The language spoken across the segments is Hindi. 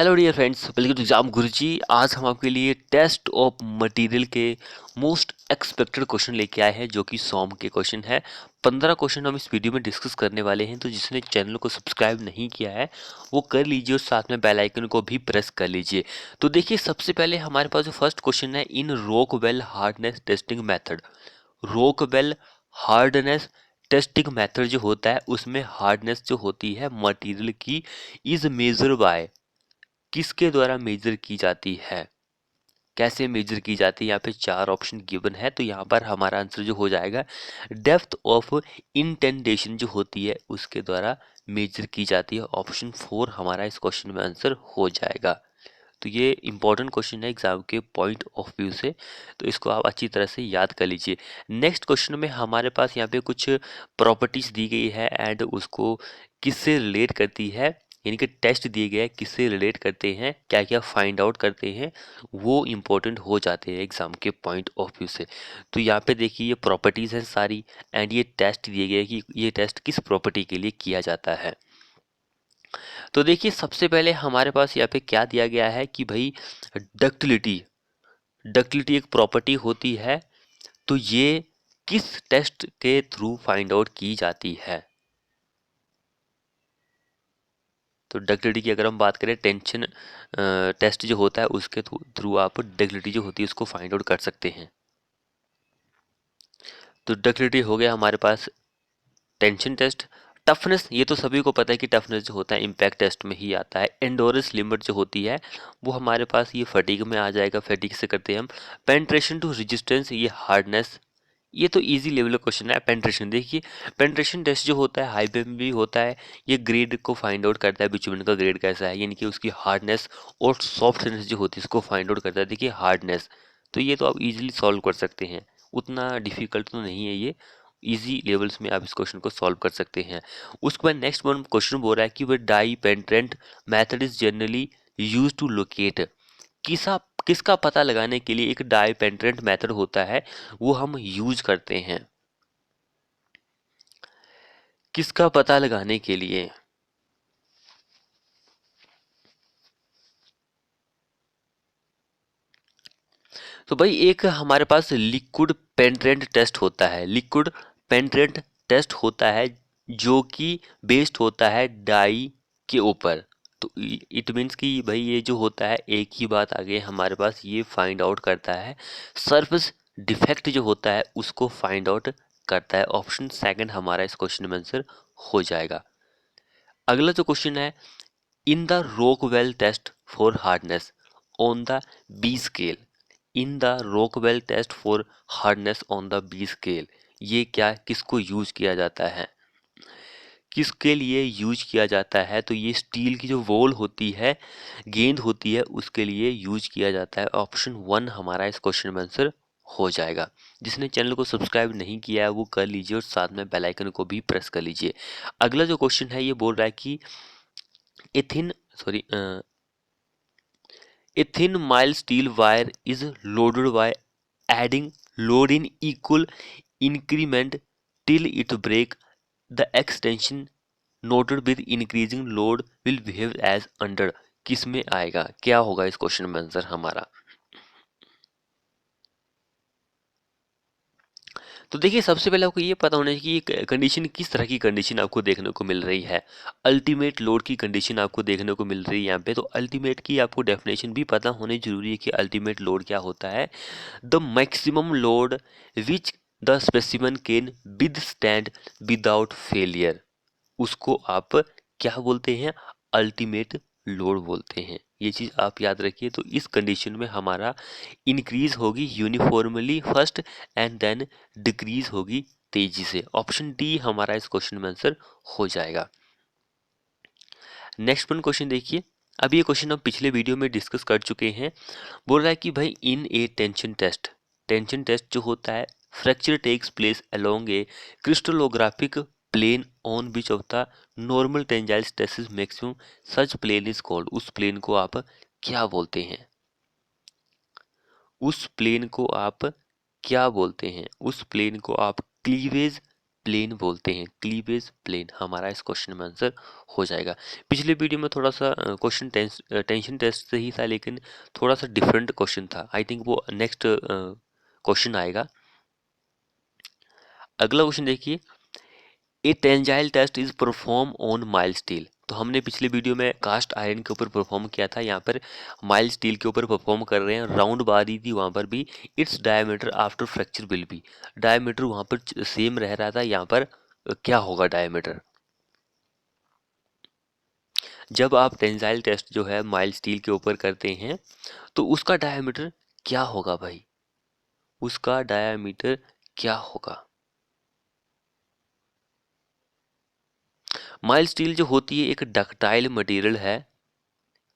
Hello dear friends, welcome to exam Guruji. आज हम आपके लिए टेस्ट ऑफ मटेरियल के मोस्ट एक्सपेक्टेड क्वेश्चन लेके आए हैं, जो कि सॉम के क्वेश्चन है। 15 क्वेश्चन हम इस वीडियो में डिस्कस करने वाले हैं, तो जिसने चैनल को सब्सक्राइब नहीं किया है वो कर लीजिए और साथ में बेल आइकन को भी प्रेस कर लीजिए। तो देखिए, सबसे पहले हमारे पास जो फर्स्ट क्वेश्चन है, in Rockwell hardness testing method. Rockwell hardness testing method जो होता है, उसमें हार्डनेस जो होती है मटेरियल की इज मेजर बाय, किसके द्वारा मेजर की जाती है, कैसे मेजर की जाती है। यहाँ पे 4 ऑप्शन गिवन है, तो यहाँ पर हमारा आंसर जो हो जाएगा डेप्थ ऑफ इंटेंडेशन जो होती है उसके द्वारा मेजर की जाती है। ऑप्शन 4 हमारा इस क्वेश्चन में आंसर हो जाएगा। तो ये इंपॉर्टेंट क्वेश्चन है एग्जाम के पॉइंट ऑफ व्यू से, तो इसको आप अच्छी तरह से याद कर लीजिए। नेक्स्ट क्वेश्चन में हमारे पास यहाँ पे कुछ प्रॉपर्टीज दी गई है एंड उसको किससे रिलेट करती है, यानी कि टेस्ट दिए गए हैं किससे रिलेट करते हैं, क्या क्या फाइंड आउट करते हैं, वो इम्पोर्टेंट हो जाते हैं एग्जाम के पॉइंट ऑफ व्यू से। तो यहाँ पे देखिए, ये प्रॉपर्टीज हैं सारी एंड ये टेस्ट दिए गए कि ये टेस्ट किस प्रॉपर्टी के लिए किया जाता है। तो देखिए, सबसे पहले हमारे पास यहाँ पे क्या दिया गया है कि भाई डक्टिलिटी, डक्टिलिटी एक प्रॉपर्टी होती है, तो ये किस टेस्ट के थ्रू फाइंड आउट की जाती है। तो डक्टिलिटी की अगर हम बात करें, टेंशन टेस्ट जो होता है उसके थ्रू आप डक्टिलिटी जो होती है उसको फाइंड आउट कर सकते हैं। तो डक्टिलिटी हो गया हमारे पास टेंशन टेस्ट। टफनेस, ये तो सभी को पता है कि टफनेस जो होता है इम्पैक्ट टेस्ट में ही आता है। एंडोरेंस लिमिट जो होती है वो हमारे पास ये फटीग में आ जाएगा, फटीग से करते हैं हम। पेंट्रेशन टू रेजिस्टेंस, ये हार्डनेस, ये तो इजी लेवल का क्वेश्चन है। पेंट्रेशन देखिए, पेंट्रेशन टेस्ट जो होता है हाईवे में भी होता है, ये ग्रेड को फाइंड आउट करता है बिटुमेन का ग्रेड कैसा है, यानी कि उसकी हार्डनेस और सॉफ्टनेस जो होती है इसको फाइंड आउट करता है। देखिए हार्डनेस, तो ये तो आप इजीली सॉल्व कर सकते हैं, उतना डिफिकल्ट तो नहीं है ये, इजी लेवल्स में आप इस क्वेश्चन को सॉल्व कर सकते हैं। उसके बाद नेक्स्ट वन क्वेश्चन बोल रहा है कि वह dye penetrant method is generally use to locate, किसा किसका पता लगाने के लिए एक डाई पेंट्रेंट मेथड होता है वो हम यूज करते हैं, किसका पता लगाने के लिए। तो भाई एक हमारे पास लिक्विड पेंट्रेंट टेस्ट होता है, लिक्विड पेंट्रेंट टेस्ट होता है जो कि बेस्ड होता है डाई के ऊपर। तो इट मीन्स कि भाई ये जो होता है, एक ही बात आ गई हमारे पास, ये फाइंड आउट करता है सरफेस डिफेक्ट जो होता है उसको फाइंड आउट करता है। ऑप्शन सेकंड हमारा इस क्वेश्चन में आंसर हो जाएगा। अगला जो क्वेश्चन है, in the Rockwell test for hardness on the B scale, in the Rockwell test for hardness on the B scale, ये क्या किसको यूज किया जाता है, किसके लिए यूज किया जाता है। तो ये स्टील की जो वॉल होती है, गेंद होती है, उसके लिए यूज किया जाता है। ऑप्शन 1 हमारा इस क्वेश्चन में आंसर हो जाएगा। जिसने चैनल को सब्सक्राइब नहीं किया है वो कर लीजिए और साथ में बेल आइकन को भी प्रेस कर लीजिए। अगला जो क्वेश्चन है ये बोल रहा है कि ethyne sorry a thin mild steel wire is loaded by adding load in equal increment till it break. The extension noted with increasing load will behave as under. किस में आएगा, क्या होगा इस क्वेश्चन में आंसर हमारा। तो देखिए, सबसे पहले आपको ये पता होना चाहिए कि कंडीशन किस तरह की कंडीशन आपको देखने को मिल रही है। अल्टीमेट लोड की कंडीशन आपको देखने को मिल रही है यहाँ पे, तो अल्टीमेट की आपको डेफिनेशन भी पता होनी जरूरी है कि अल्टीमेट लोड क्या होता है। The maximum load which the specimen can withstand without failure, उसको आप क्या बोलते हैं, अल्टीमेट लोड बोलते हैं। ये चीज आप याद रखिए। तो इस कंडीशन में हमारा इंक्रीज होगी uniformly first and then decrease होगी तेजी से। ऑप्शन डी हमारा इस क्वेश्चन में आंसर हो जाएगा। नेक्स्ट वन क्वेश्चन देखिए, अभी ये क्वेश्चन हम पिछले वीडियो में डिस्कस कर चुके हैं। बोल रहा है कि भाई in a tension test, tension test जो होता है, fracture takes place along a crystallographic plane on which of the normal tensile stresses maximum, such plane is called, उस प्लेन को आप क्या बोलते हैं, उस प्लेन को आप क्या बोलते हैं, उस प्लेन को आप क्लीवेज प्लेन बोलते हैं, क्लीवेज प्लेन हमारा इस क्वेश्चन में आंसर हो जाएगा। पिछले वीडियो में थोड़ा सा क्वेश्चन टेंशन टेस्ट से ही था, लेकिन थोड़ा सा डिफरेंट क्वेश्चन था। आई थिंक वो नेक्स्ट क्वेश्चन आएगा। अगला क्वेश्चन देखिए, a tensile test is perform on mild steel. तो हमने पिछले वीडियो में कास्ट आयरन के ऊपर परफॉर्म किया था, यहाँ पर माइल्ड स्टील के ऊपर परफॉर्म कर रहे हैं। राउंड बार दी थी वहाँ पर भी, its diameter after fracture will be, diameter वहाँ पर सेम रह रहा था, यहाँ पर क्या होगा डायमीटर। जब आप टेंजाइल टेस्ट जो है माइल्ड स्टील के ऊपर करते हैं तो उसका डायमीटर क्या होगा भाई, उसका डायमीटर क्या होगा। माइल्ड स्टील जो होती है एक डक्टाइल मटेरियल है।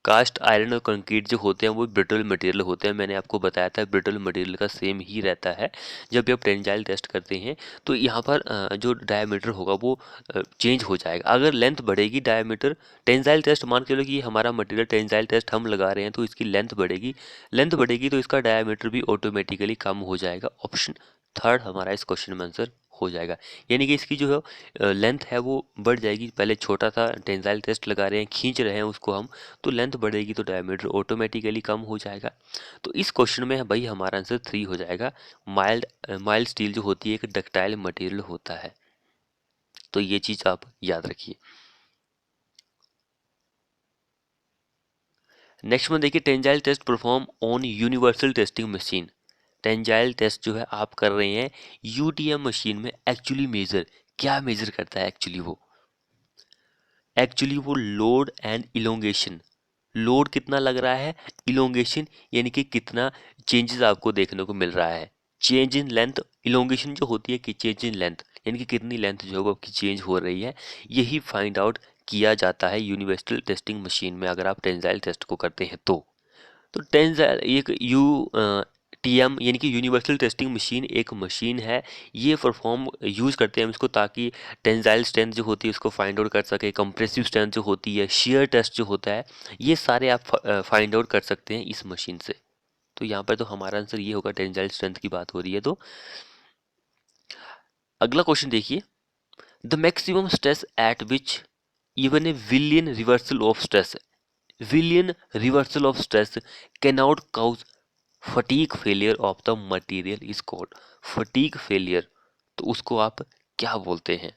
कास्ट आयरन और कंक्रीट जो होते हैं वो ब्रिटल मटेरियल होते हैं, मैंने आपको बताया था ब्रिटल मटेरियल का सेम ही रहता है। जब भी आप टेंजाइल टेस्ट करते हैं तो यहाँ पर जो डायमीटर होगा वो चेंज हो जाएगा। अगर लेंथ बढ़ेगी डायमीटर, टेंजाइल टेस्ट मान के लो कि हमारा मटेरियल टेंजाइल टेस्ट हम लगा रहे हैं तो इसकी लेंथ बढ़ेगी, लेंथ बढ़ेगी तो इसका डायमीटर भी ऑटोमेटिकली कम हो जाएगा। ऑप्शन थर्ड हमारा इस क्वेश्चन में आंसर हो जाएगा। यानी कि इसकी जो है लेंथ है वो बढ़ जाएगी। पहले छोटा था, टेंजाइल टेस्ट लगा रहे हैं, खींच रहे हैं उसको हम, तो लेंथ बढ़ेगी तो डायमीटर ऑटोमेटिकली कम हो जाएगा। तो इस क्वेश्चन में भाई हमारा आंसर 3 हो जाएगा। माइल्ड स्टील जो होती है एक डक्टाइल मटेरियल होता है, तो ये चीज आप याद रखिए। नेक्स्ट में देखिए, tensile test perform on universal testing machine. Tensile test जो है आप कर रहे हैं यूटीएम मशीन में। एक्चुअली मेजर क्या मेजर करता है, एक्चुअली वो लोड एंड इलोंगेशन। लोड कितना लग रहा है, इलोंगेशन यानी कि कितना चेंजेस आपको देखने को मिल रहा है। चेंज इन लेंथ, इलोंगेशन जो होती है कि चेंज इन लेंथ यानी कि कितनी लेंथ जो है वो आपकी चेंज हो रही है, यही फाइंड आउट किया जाता है यूनिवर्सल टेस्टिंग मशीन में अगर आप टेंजाइल टेस्ट को करते हैं तो टेंजाइल एक टीएम यानी कि यूनिवर्सल टेस्टिंग मशीन एक मशीन है, ये परफॉर्म यूज करते हैं हम इसको ताकि टेंजाइल स्ट्रेंथ जो होती है उसको फाइंड आउट कर सके, कंप्रेसिव स्ट्रेंथ जो होती है, शियर टेस्ट जो होता है, ये सारे आप फाइंड आउट कर सकते हैं इस मशीन से। तो यहाँ पर तो हमारा आंसर ये होगा, टेंजाइल स्ट्रेंथ की बात हो रही है तो। अगला क्वेश्चन देखिए, the maximum stress at which even a billion reversal of stress, billion reversal of stress can not cause fatigue failure of the material is called. Fatigue failure तो उसको आप क्या बोलते हैं,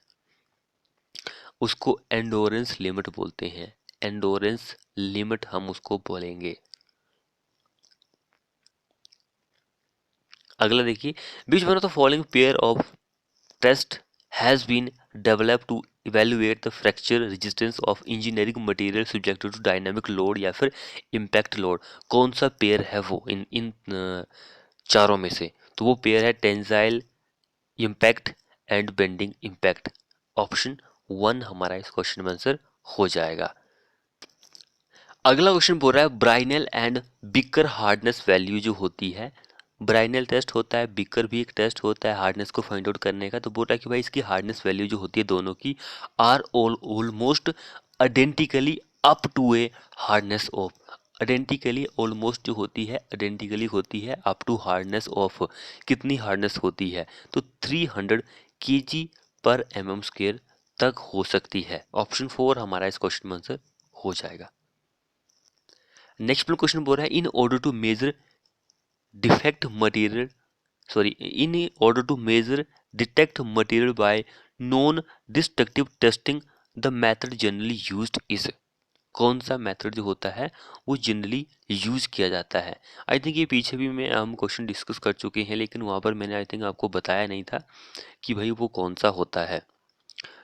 उसको एंडोरेंस लिमिट बोलते हैं। एंडोरेंस लिमिट हम उसको बोलेंगे। अगला देखिए, which one of the following pair of test has been developed to evaluate the fracture resistance of engineering material subjected to dynamic load या फिर इम्पैक्ट लोड। कौन सा पेयर है वो इन इन चारों में से, तो वो पेयर है tensile impact and bending impact. Option 1 हमारा इस क्वेश्चन में आंसर हो जाएगा। अगला क्वेश्चन बोल रहा है ब्राइनल एंड बिकर हार्डनेस वैल्यू जो होती है, ब्राइनल टेस्ट होता है, बिकर भी एक टेस्ट होता है हार्डनेस को फाइंड आउट करने का। तो बोल रहा है कि भाई इसकी हार्डनेस वैल्यू जो होती है दोनों की are almost identically up to a hardness of, identically almost जो होती है आइडेंटिकली होती है अप टू हार्डनेस ऑफ, कितनी हार्डनेस होती है, तो 300 kg पर mm स्क्वायर तक हो सकती है। ऑप्शन 4 हमारा इस क्वेश्चन में आंसर हो जाएगा। नेक्स्ट क्वेश्चन बोल रहा है, in order to measure defect material, sorry, in order to measure detect material by non destructive testing the method generally used is. कौन सा मेथड जो होता है वो जनरली यूज किया जाता है। आई थिंक ये पीछे भी मैं हम क्वेश्चन डिस्कस कर चुके हैं, लेकिन वहाँ पर मैंने आई थिंक आपको बताया नहीं था कि भाई वो कौन सा होता है।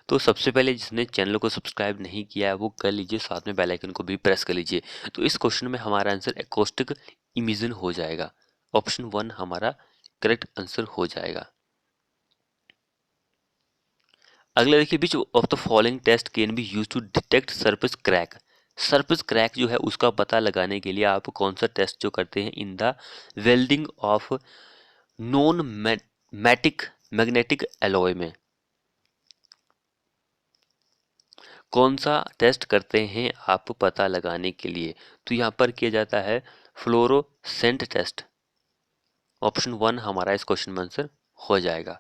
तो सबसे पहले जिसने चैनल को सब्सक्राइब नहीं किया है वो कर लीजिए, साथ में बेल आइकन को भी प्रेस कर लीजिए। तो इस क्वेश्चन में हमारा आंसर एकॉस्टिक इमिशन हो जाएगा। ऑप्शन 1 हमारा करेक्ट आंसर हो जाएगा। अगला देखिए, which of the following test can be use to detect surface crack. Surface crack जो है उसका पता लगाने के लिए आप कौन सा टेस्ट जो करते हैं in the welding of non matic magnetic alloy में, कौन सा टेस्ट करते हैं आप पता लगाने के लिए, तो यहाँ पर किया जाता है फ्लोरोसेंट टेस्ट। ऑप्शन 1 हमारा इस क्वेश्चन में आंसर हो जाएगा।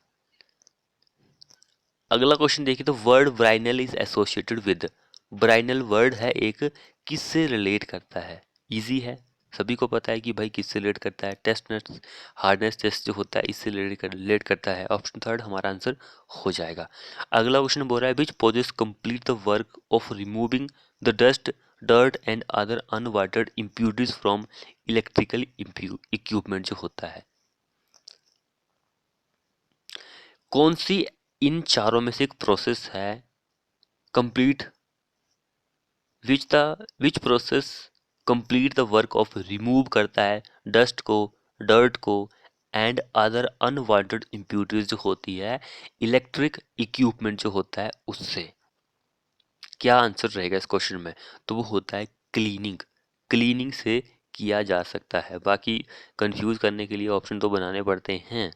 अगला क्वेश्चन देखिए, तो word Brinell is associated with, Brinell word है एक, किससे रिलेट करता है? इजी है, सभी को पता है कि भाई किससे रिलेट करता है, टेस्टनेस हार्डनेस टेस्ट जो होता है इससे रिलेट करता है। ऑप्शन थर्ड हमारा आंसर हो जाएगा। अगला क्वेश्चन बोल रहा है which process complete the work of removing the dust dirt and other unwanted impurities from electrical equipment जो होता है, कौन सी इन चारों में से एक प्रोसेस है complete, which process complete the work of remove करता है डस्ट को, डर्ट को एंड अदर अनवांटेड इम्प्यूरिटीज जो होती है इलेक्ट्रिक इक्विपमेंट जो होता है उससे? क्या आंसर रहेगा इस क्वेश्चन में? तो वो होता है क्लीनिंग, क्लीनिंग से किया जा सकता है। बाकी कंफ्यूज करने के लिए ऑप्शन तो बनाने पड़ते हैं।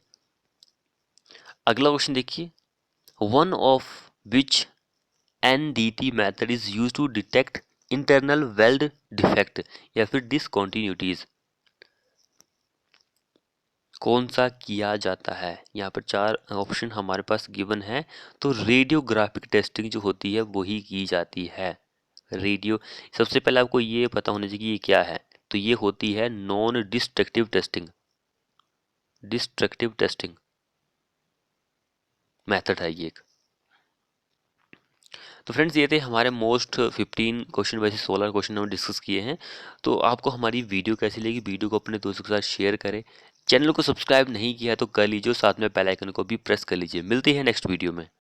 अगला क्वेश्चन देखिए, one of which NDT method is use to detect internal weld defect या फिर डिसकॉन्टिन्यूटीज, कौन सा किया जाता है? यहाँ पर चार ऑप्शन हमारे पास गिवन है, तो रेडियोग्राफिक टेस्टिंग जो होती है वही की जाती है। रेडियो, सबसे पहले आपको ये पता होना चाहिए कि ये क्या है, तो ये होती है non destructive testing, destructive testing method है ये एक। तो फ्रेंड्स ये थे हमारे मोस्ट 15 क्वेश्चन, वैसे 16 क्वेश्चन हम डिस्कस किए हैं। तो आपको हमारी वीडियो कैसी लगी, वीडियो को अपने दोस्तों के साथ शेयर करें, चैनल को सब्सक्राइब नहीं किया तो कर लीजिए, साथ में बेल आइकन को भी प्रेस कर लीजिए। मिलते हैं नेक्स्ट वीडियो में।